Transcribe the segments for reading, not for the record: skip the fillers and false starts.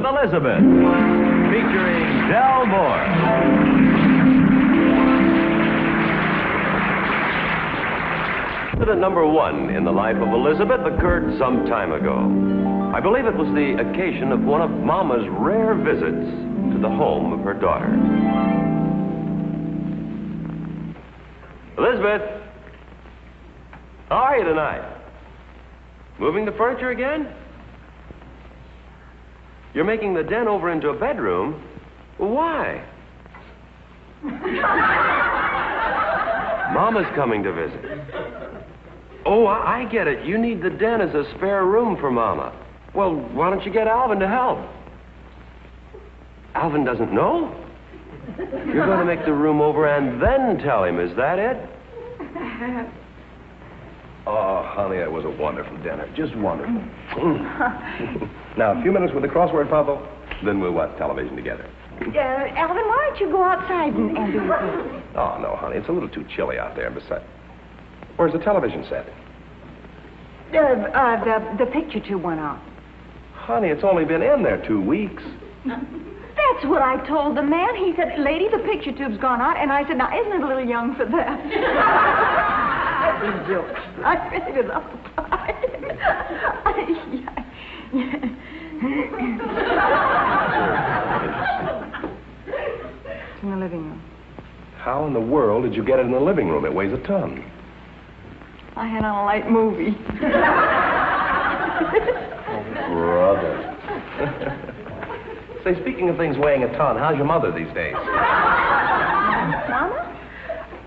with Elizabeth, featuring Del Moore. Incident number 1 in the life of Elizabeth occurred some time ago. I believe it was the occasion of one of Mama's rare visits to the home of her daughter. Elizabeth, how are you tonight? Moving the furniture again? You're making the den over into a bedroom? Why? Mama's coming to visit. Oh, I get it. You need the den as a spare room for Mama. Well, why don't you get Alvin to help? Alvin doesn't know? You're going to make the room over and then tell him, is that it? Oh, honey, that was a wonderful dinner. Just wonderful. Now, a few minutes with the crossword puzzle, then we'll watch television together. Alvin, why don't you go outside and do your thing? Oh, no, honey, it's a little too chilly out there. Besides, where's the television set? The picture tube went out. Honey, it's only been in there 2 weeks. That's what I told the man. He said, lady, the picture tube's gone out. And I said, now, isn't it a little young for that? That was a joke. I really love the pie. It's in the living room. How in the world did you get it in the living room? It weighs a ton. I had on a light movie. Oh, brother. Say, speaking of things weighing a ton, how's your mother these days? Mama?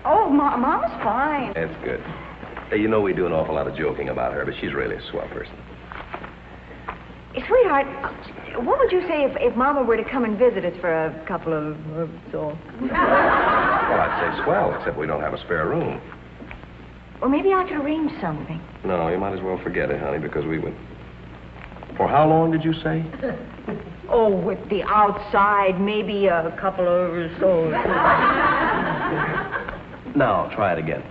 Oh, Mama's fine. That's good. Hey, you know we do an awful lot of joking about her, but she's really a swell person. Sweetheart, what would you say if Mama were to come and visit us for a couple of so? Well, I'd say swell, except we don't have a spare room. Well, maybe I could arrange something. No, you might as well forget it, honey, because we would... For how long did you say? Oh, with the outside, maybe a couple of so. Now, try it again.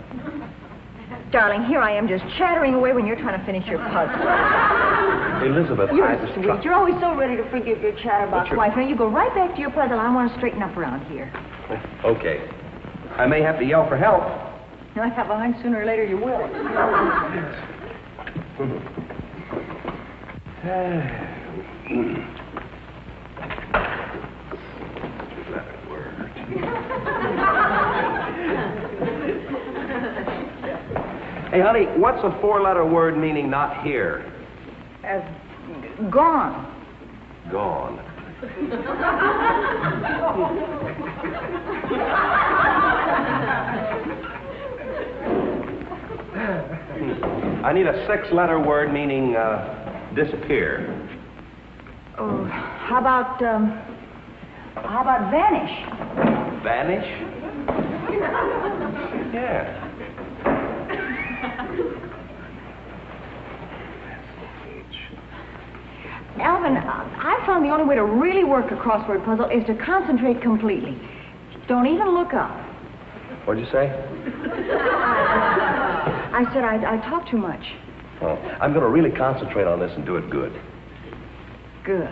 Darling, here I am just chattering away when you're trying to finish your puzzle. Elizabeth, You're I was sweet. You're always so ready to forgive your chatterbox wife. Now, you go right back to your puzzle. I want to straighten up around here. Okay. I may have to yell for help. I have a hunch sooner or later you will. Hey, honey, what's a 4-letter word meaning not here? Gone. Gone. I need a 6-letter word meaning disappear. Oh, how about vanish? Vanish? Yeah. Alvin, I found the only way to really work a crossword puzzle is to concentrate completely. Don't even look up. What'd you say? I said I talk too much. Oh, I'm going to really concentrate on this and do it good. Good.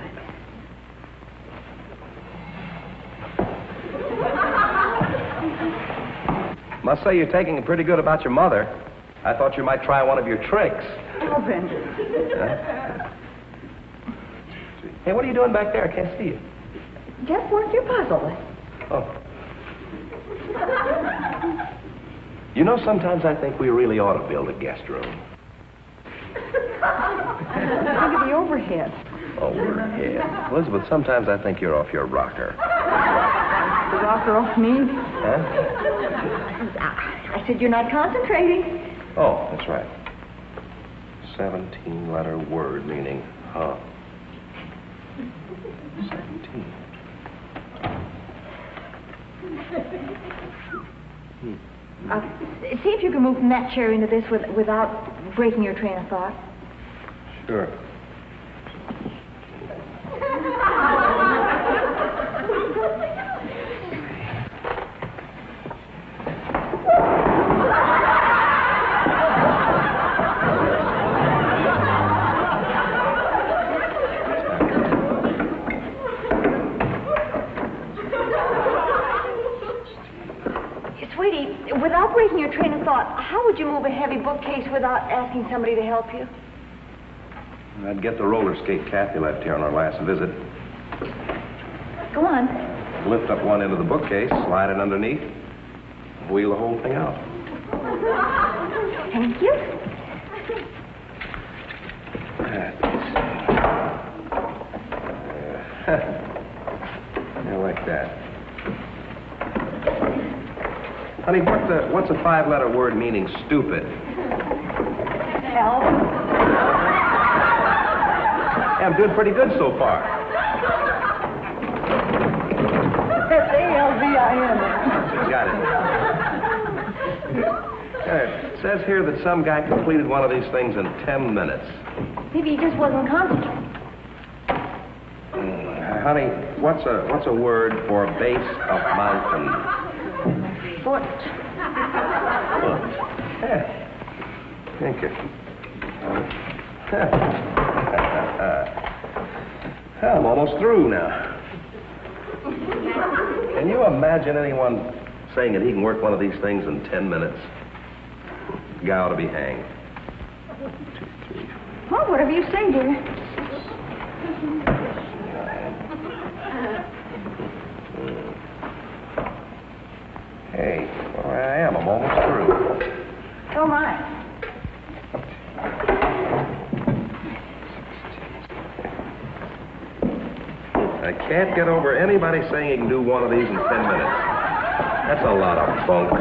Must say you're taking it pretty good about your mother. I thought you might try one of your tricks. Alvin. Huh? Hey, what are you doing back there? I can't see you. Just work your puzzle. Oh. You know, sometimes I think we really ought to build a guest room. Think of the overhead. Overhead. Elizabeth, sometimes I think you're off your rocker. The rocker off me? Huh? I said you're not concentrating. Oh, that's right. 17-letter word meaning huh. 17. See if you can move from that chair into this without breaking your train of thought. Sure. Sweetie, without breaking your train of thought, how would you move a heavy bookcase without asking somebody to help you? I'd get the roller skate Kathy left here on our last visit. Go on. Lift up one end of the bookcase, slide it underneath, wheel the whole thing out. Thank you. I like that. Honey, what's a 5-letter word meaning stupid? Alvin. Yeah, I'm doing pretty good so far. S-A-L-V-I-N. Got it. It says here that some guy completed one of these things in 10 minutes. Maybe he just wasn't concentrating. Honey, what's a word for base of mountain? Foot. Yeah. Thank you. I'm almost through now. Can you imagine anyone saying that he can work one of these things in 10 minutes? The guy ought to be hanged. 1, 2, 3. Well, whatever you say, dear. Hey, well, I am. I'm almost through. So am I. I can't get over anybody saying he can do one of these in 10 minutes. That's a lot of bunk.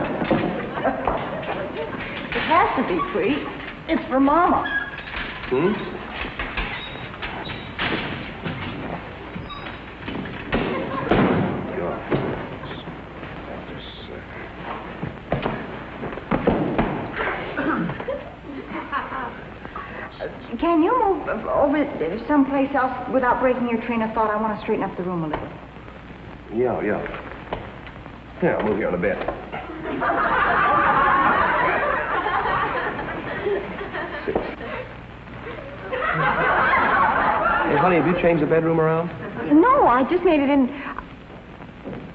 It has to be, Tweet. It's for Mama. Hmm? Can you move over someplace else without breaking your train of thought? I want to straighten up the room a little. Yeah. Yeah, I'll move here in a bit. Hey, honey, have you changed the bedroom around? No, I just made it in...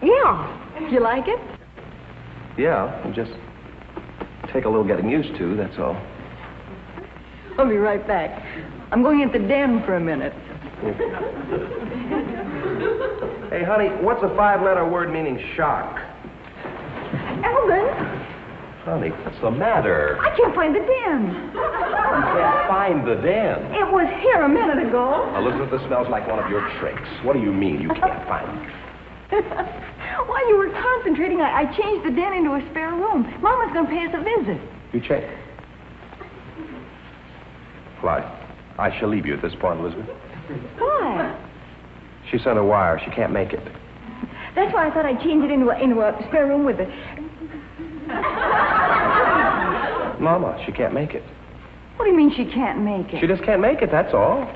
Yeah. Do you like it? Yeah, it'll just take a little getting used to, that's all. I'll be right back. I'm going into the den for a minute. Hey, honey, what's a 5-letter word meaning shock? Alvin, Honey, what's the matter? I can't find the den. You can't find the den. It was here a minute ago. Elizabeth, this smells like one of your tricks. What do you mean you can't find it? While you were concentrating, I changed the den into a spare room. Mama's going to pay us a visit. You check. Well, I shall leave you at this point, Elizabeth. Why? She sent a wire. She can't make it. That's why I thought I'd change it into a spare room with it. Mama, she can't make it. What do you mean she can't make it? She just can't make it, that's all.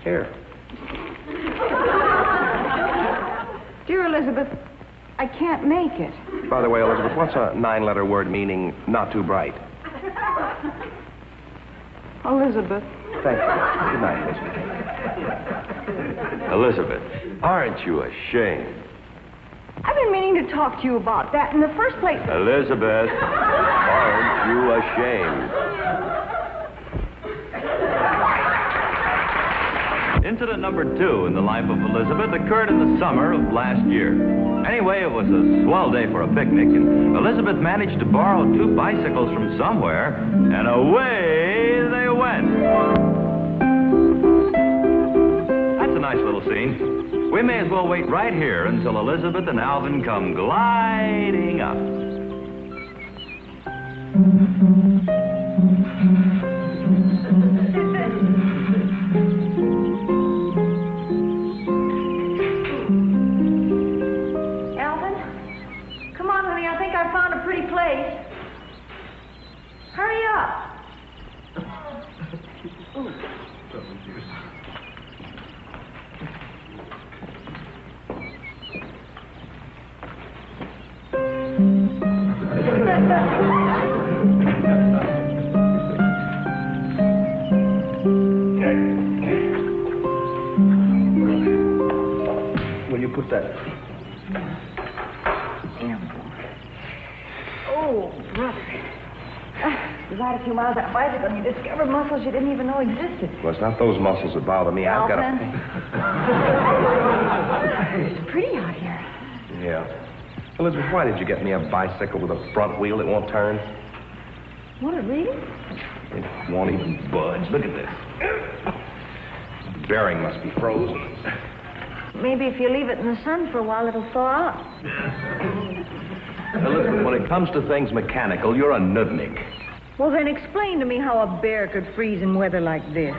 Here. Dear Elizabeth, I can't make it. By the way, Elizabeth, what's a 9-letter word meaning not too bright? Elizabeth. Thank you. Good night, Elizabeth. Elizabeth, aren't you ashamed? I've been meaning to talk to you about that in the first place. Elizabeth, aren't you ashamed? Incident number 2 in the life of Elizabeth occurred in the summer of last year. Anyway, it was a swell day for a picnic, and Elizabeth managed to borrow 2 bicycles from somewhere, and away they went. That's a nice little scene. We may as well wait right here until Elizabeth and Alvin come gliding up. Alvin? Come on, honey. I think I found a pretty place. Hurry up. Will you put that... Oh, brother. You ride a few miles on a bicycle and you discover muscles you didn't even know existed. Well, it's not those muscles that bother me. I've got Alvin. It's pretty out here. Yeah. Elizabeth, why did you get me a bicycle with a front wheel that won't turn? Want it really? It won't even budge. Look at this. The bearing must be frozen. Maybe if you leave it in the sun for a while, it'll thaw out. Elizabeth, when it comes to things mechanical, you're a nudnik. Well, then explain to me how a bear could freeze in weather like this.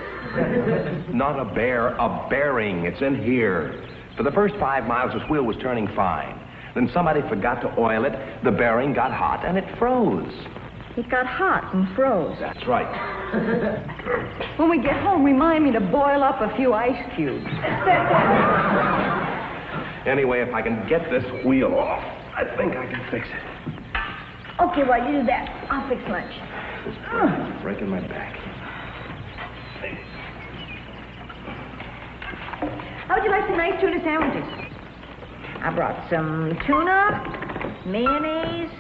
Not a bear, a bearing. It's in here. For the first 5 miles, this wheel was turning fine. Then somebody forgot to oil it, the bearing got hot, and it froze. It got hot and froze. That's right. When we get home, remind me to boil up a few ice cubes. Anyway, if I can get this wheel off, I think I can fix it. Okay, while you do that, I'll fix lunch. This is breaking my back. How would you like some nice tuna sandwiches? I brought some tuna, mayonnaise,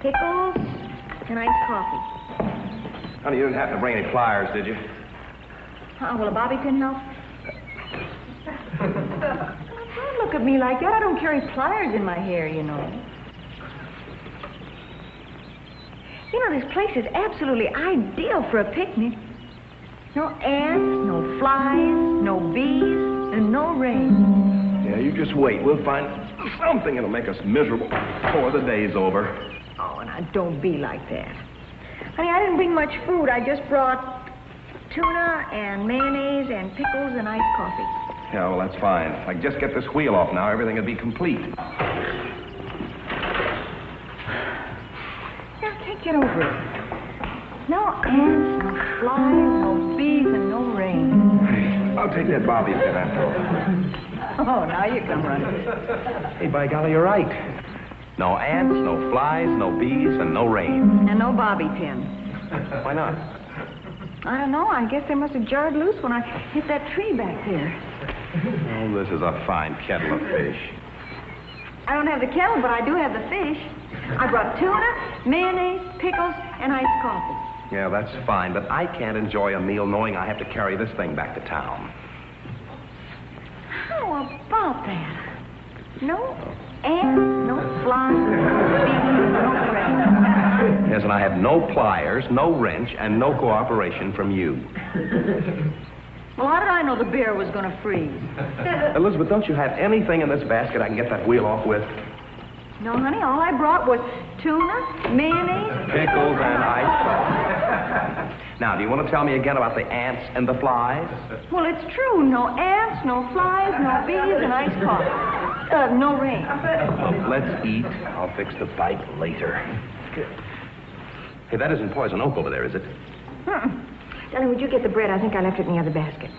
pickles, and iced coffee. Honey, you didn't have to bring any pliers, did you? Will a bobby pin help? Don't look at me like that. I don't carry pliers in my hair, you know. You know, this place is absolutely ideal for a picnic. No ants, no flies, no bees, and no rain. Yeah, you just wait. We'll find something that'll make us miserable before the day's over. Oh, now don't be like that. Honey, I didn't bring much food. I just brought tuna and mayonnaise and pickles and iced coffee. Yeah, well, that's fine. If I can just get this wheel off now, everything will be complete. Yeah, I can't get over it. No ants, no flies, no bees, and no rain. I'll take that bobby pin after all. Oh, now you come running. Hey, by golly, you're right. No ants, no flies, no bees, and no rain. And no bobby pin. Why not? I don't know. I guess they must have jarred loose when I hit that tree back there. Oh, this is a fine kettle of fish. I don't have the kettle, but I do have the fish. I brought tuna, mayonnaise, pickles, and iced coffee. Yeah, that's fine, but I can't enjoy a meal knowing I have to carry this thing back to town. How about that? No ants, no flies, no bees, no rain. Yes, and I have no pliers, no wrench, and no cooperation from you. Well, how did I know the bear was going to freeze? Elizabeth, don't you have anything in this basket I can get that wheel off with? No, honey, all I brought was tuna, mayonnaise, Pickles and ice cream. Now, do you want to tell me again about the ants and the flies? Well, it's true. No ants, no flies, no bees, and iced coffee. No rain. Well, let's eat. I'll fix the bike later. Hey, that isn't poison oak over there, is it? Darling, would you get the bread? I think I left it in the other basket.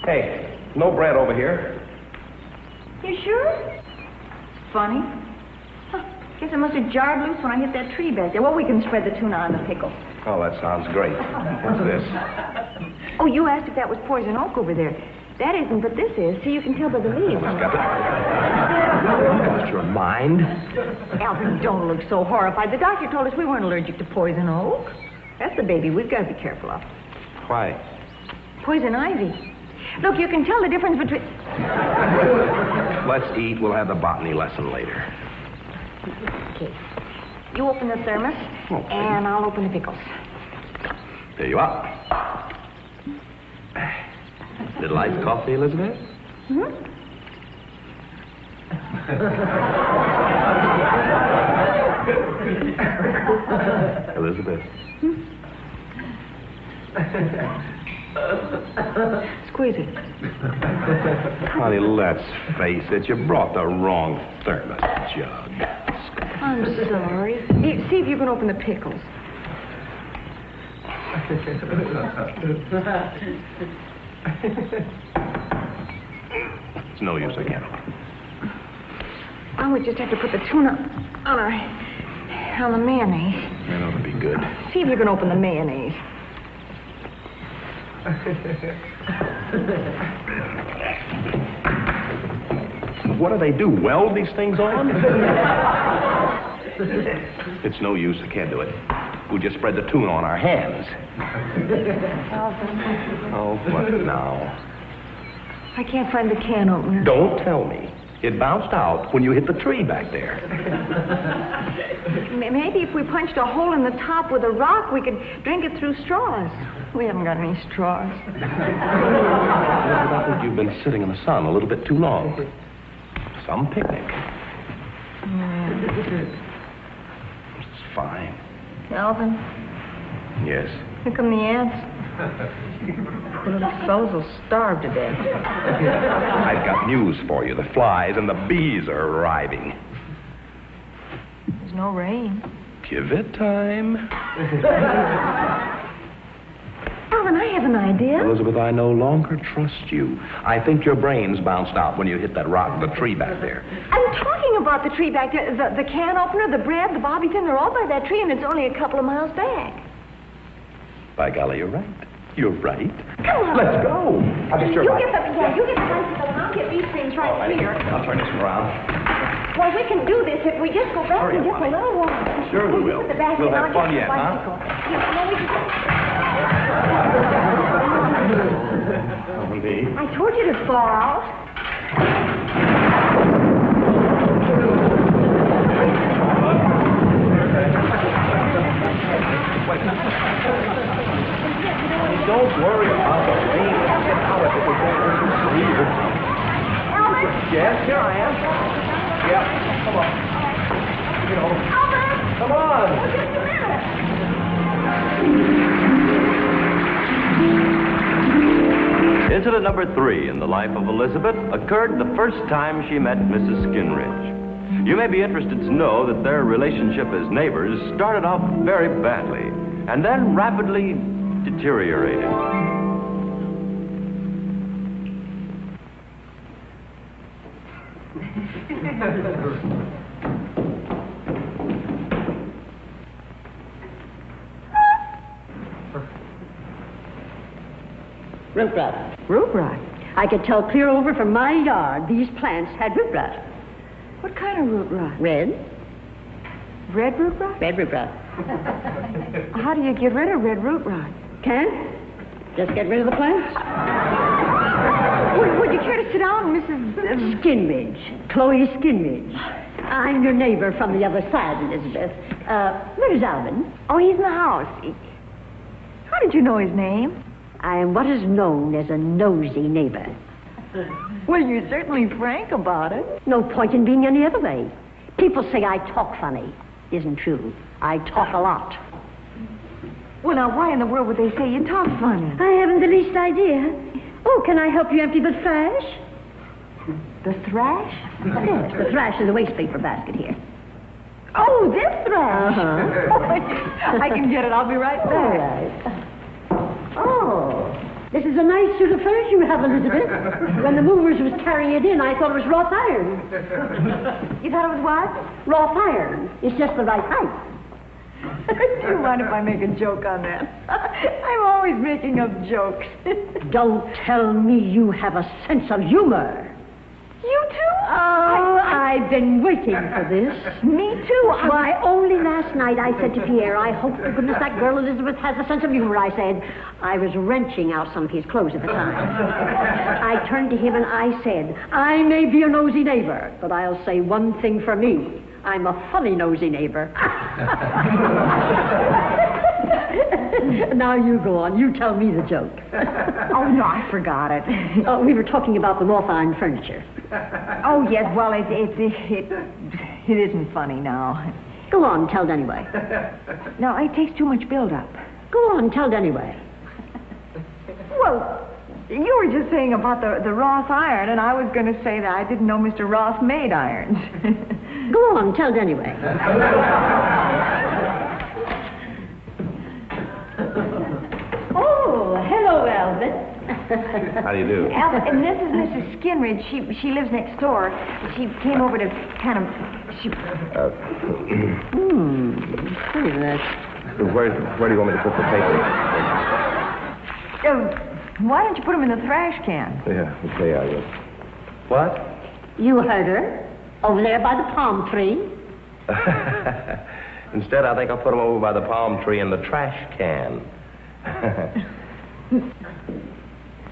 Hey, no bread over here. You sure? Funny. Huh. Guess it must have jarred loose when I hit that tree back there. Well, we can spread the tuna on the pickle. Oh, that sounds great. What's this? Oh, you asked if that was poison oak over there. That isn't, but this is. See, you can tell by the leaves. Lost your mind? Alvin, don't look so horrified. The doctor told us we weren't allergic to poison oak. That's the baby we've got to be careful of. Why? Poison ivy. Look, you can tell the difference between... Let's eat. We'll have the botany lesson later. Okay. You open the thermos, Okay. and I'll open the pickles. There you are. Little iced coffee, Elizabeth? Hmm? Elizabeth. Squeeze it. Honey, let's face it. You brought the wrong thermos jug. I'm sorry. See if you can open the pickles. It's no use again. Oh, we just have to put the tuna on the mayonnaise. That ought to be good. See if you can open the mayonnaise. What do they do, weld these things on? It's no use, I can't do it. We'll just spread the tune on our hands. Alvin. Oh, what now? I can't find the can opener. Don't tell me. It bounced out when you hit the tree back there. Maybe if we punched a hole in the top with a rock, we could drink it through straws. We haven't got any straws. I think you've been sitting in the sun a little bit too long. Some picnic. It's fine. Alvin, Yes. here come the ants. The little fellows will starve to death. I've got news for you. The flies and the bees are arriving. There's no rain. Give it time. Alvin, I have an idea. Elizabeth, I no longer trust you. I think your brains bounced out when you hit that rock, the tree back there. I'm talking about the tree back there. The can opener, the bread, the bobby pin, they're all by that tree, and it's only a couple of miles back. By golly, you're right. You're right. Come on. Let's go. I'll get your You bike. get the bicycle, and I'll get these things right here. I'll turn this around. Well, we can do this if we just go back Hurry and up, just a honey. little while. Sure we will. Put the basket We'll and have I'll fun get yet, the huh? bicycle. Yeah, and then we can... I told you to fall out. Don't worry about the rain. Alvin? Yes, here I am. Yeah, come on. Get home. Alvin! Come on. Just a minute. Incident number 3 in the life of Elizabeth occurred the first time she met Mrs. Skinridge. You may be interested to know that their relationship as neighbors started off very badly and then rapidly deteriorated. Root rot. Root rot? I could tell clear over from my yard these plants had root rot. What kind of root rot? Red. Red root rot? Red root rot. How do you get rid of red root rot? Can't? Just get rid of the plants? Would you care to sit down, Mrs. Skinridge. Chloe Skinridge. I'm your neighbor from the other side, Elizabeth. Where's Alvin? Oh, he's in the house. How did you know his name? I am what is known as a nosy neighbor. Well, you're certainly frank about it. No point in being any other way. People say I talk funny. Isn't true. I talk a lot. Well, now, why in the world would they say you talk funny? I haven't the least idea. Oh, can I help you empty the trash? The thrash? Yes, the trash in the waste paper basket here. Oh, this thrash? Uh-huh. I can get it. I'll be right All back. right. Oh, this is a nice suit of furs you have, Elizabeth. When the movers was carrying it in, I thought it was wrought iron. You thought it was what? Wrought iron. It's just the right height. Do you mind if I make a joke on that? I'm always making up jokes. Don't tell me you have a sense of humor. You too? Oh, I've been waiting for this. Me too. Why, only last night I said to Pierre, I hope to goodness that girl Elizabeth has a sense of humor, I said. I was wrenching out some of his clothes at the time. I turned to him and I said, I may be a nosy neighbor, but I'll say one thing for me. I'm a funny nosy neighbor. Now you go on. You tell me the joke. Oh, no, I forgot it. Oh, we were talking about the wrought iron furniture. Oh, yes, well, it isn't funny now. Go on, tell it anyway. No, it takes too much build-up. Go on, tell it anyway. Well, you were just saying about the Roth iron, and I was going to say that I didn't know Mr. Roth made irons. Go on, tell it anyway. Oh, hello, Alvin. How do you do? Alvin, and this is Mrs. Skinridge. She lives next door. She came over to kind of... Pretty nice. Where do you want me to put the papers? Why don't you put them in the trash can? Yeah, okay, I will. What? You heard her. Over there by the palm tree. Instead, I think I'll put him over by the palm tree in the trash can.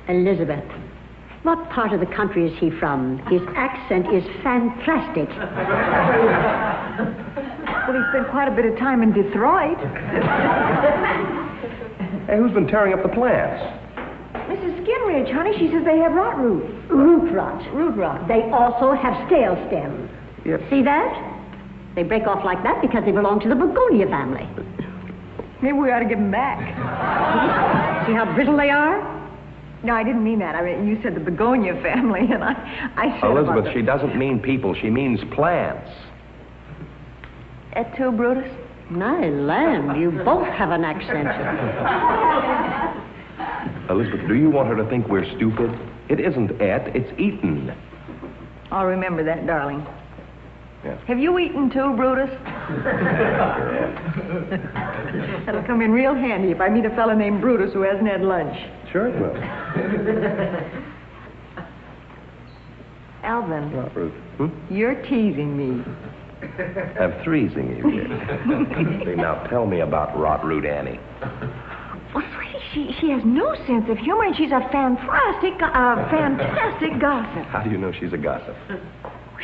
Elizabeth, what part of the country is he from? His accent is fantastic. Well, he spent quite a bit of time in Detroit. Hey, who's been tearing up the plants? Mrs. Skinridge, honey, she says they have rot root. Root rot. Root rot. They also have stale stem. Yep. See that? They break off like that because they belong to the begonia family. Maybe we ought to give them back. See how brittle they are? No, I didn't mean that. I mean, you said the begonia family, and I said Elizabeth, she doesn't mean people. She means plants. Et tu, Brutus? My land, you both have an accent. Elizabeth, do you want her to think we're stupid? It isn't et, it's eaten. I'll remember that, darling. Yes. Have you eaten too, Brutus? That'll come in real handy if I meet a fellow named Brutus who hasn't had lunch. Sure it will. Alvin, What, Ruth? you're teasing me. Have threesing you did. See, now tell me about Rot Root Annie. Well, sweetie, she has no sense of humor, and she's a fantastic gossip. How do you know she's a gossip?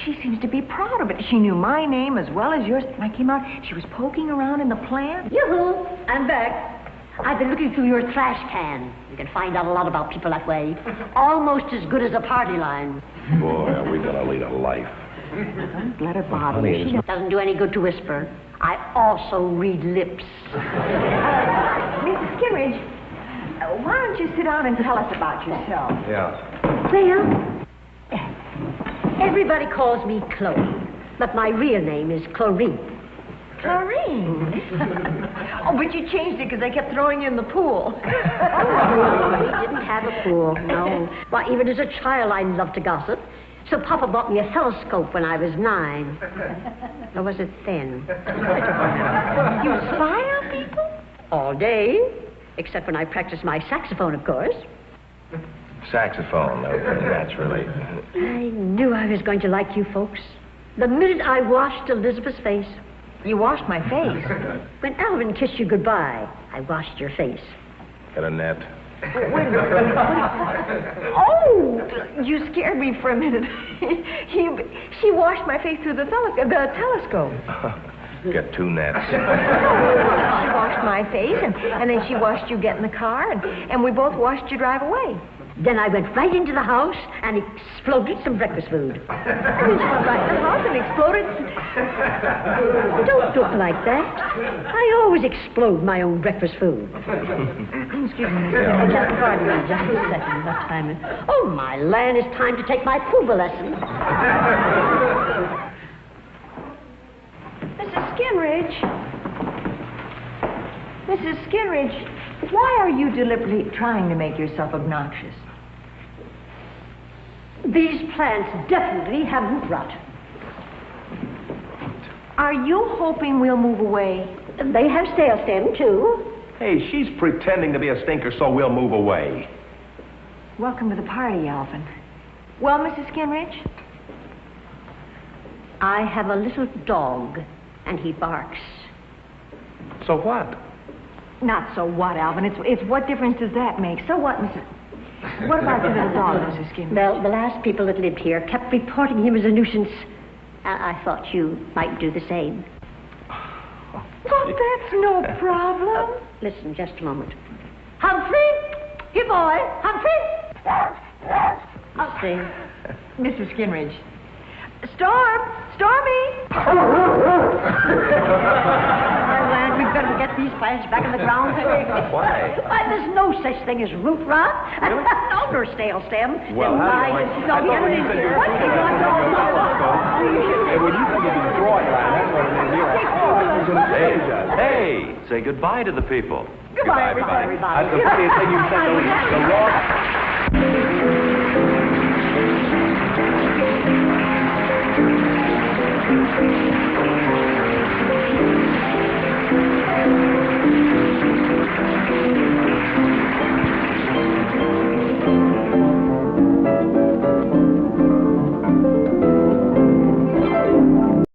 She seems to be proud of it. She knew my name as well as yours. When I came out, she was poking around in the plant. Yoo-hoo, I'm back. I've been looking through your trash can. You can find out a lot about people that way. Almost as good as a party line. Boy, are we going to lead a life. Don't let her bother honey, me. It doesn't do any good to whisper. I also read lips. Mrs. Skinridge, why don't you sit down and tell us about yourself? Yeah. Well, everybody calls me Chloe, but my real name is Chlorine. Chlorine? Oh, but you changed it because they kept throwing you in the pool. We didn't have a pool, no. Why, even as a child, I loved to gossip. So Papa bought me a telescope when I was 9. Or was it 10? You spy on people? All day, except when I practiced my saxophone, of course. Saxophone, naturally. I knew I was going to like you folks. The minute I washed Elizabeth's face. You washed my face. When Alvin kissed you goodbye, I washed your face. Got a net. Wait a minute. Oh, you scared me for a minute. She washed my face through the telescope. Got 2 nets. She washed my face, and then she watched you get in the car, and we both watched you drive away. Then I went right into the house and exploded some breakfast food. And then she went right in the house and exploded. Don't look like that. I always explode my own breakfast food. Excuse me, Miss Oh, just pardon me, just a second. What time is... Oh, my land, it's time to take my tuba lesson. Mrs. Skinridge. Mrs. Skinridge, why are you deliberately trying to make yourself obnoxious? These plants definitely have root rot. Are you hoping we'll move away? They have stale stem, too. Hey, she's pretending to be a stinker, so we'll move away. Welcome to the party, Alvin. Well, Mrs. Skinridge? I have a little dog, and he barks. So what? Not so what, Alvin. It's what difference does that make? So what, Mrs. What about your little dog, Mrs. Skinridge? Well, the last people that lived here kept reporting him as a nuisance. I thought you might do the same. Well, that's no problem. Listen, just a moment. Humphrey! Here, boy! Humphrey! Humphrey. Mrs. Skinridge. Storm! Stormy! Land, we've got to get these plants back in the ground. Why? Why, there's no such thing as root rot. Really? No, nor stale stem. Well, how do you like... No, the enemy... What do you want? Hey, when you think of Detroit, that's what it is here. Hey, say goodbye to the people. Goodbye, Goodbye, everybody. That's the funniest thing you've said. The law...